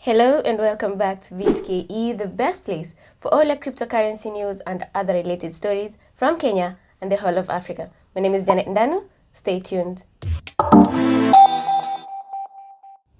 Hello and welcome back to BitKE, the best place for all your cryptocurrency news and other related stories from Kenya and the whole of Africa. My name is Janet Ndanu. Stay tuned.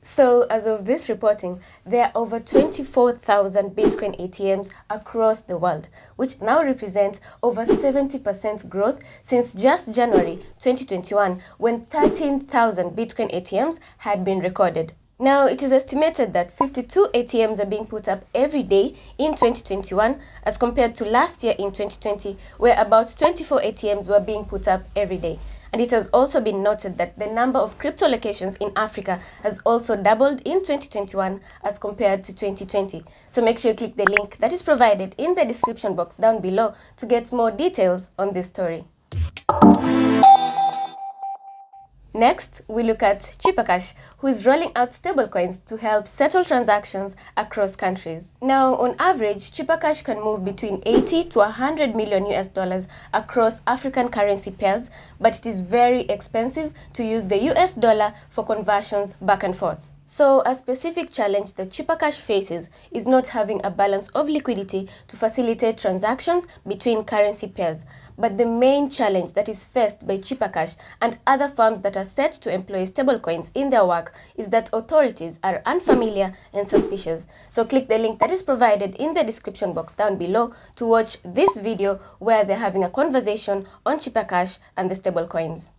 So, as of this reporting, there are over 24,000 Bitcoin ATMs across the world, which now represents over 70% growth since just January 2021, when 13,000 Bitcoin ATMs had been recorded. Now, it is estimated that 52 ATMs are being put up every day in 2021 as compared to last year in 2020, where about 24 ATMs were being put up every day. And it has also been noted that the number of crypto locations in Africa has also doubled in 2021 as compared to 2020. So make sure you click the link that is provided in the description box down below to get more details on this story. Next, we look at ChipperCash, who is rolling out stablecoins to help settle transactions across countries. Now, on average, ChipperCash can move between 80 to 100 million US dollars across African currency pairs, but it is very expensive to use the US dollar for conversions back and forth. So, a specific challenge that ChipperCash faces is not having a balance of liquidity to facilitate transactions between currency pairs. But the main challenge that is faced by ChipperCash and other firms that are set to employ stablecoins in their work is that authorities are unfamiliar and suspicious. So click the link that is provided in the description box down below to watch this video where they're having a conversation on ChipperCash and the stablecoins.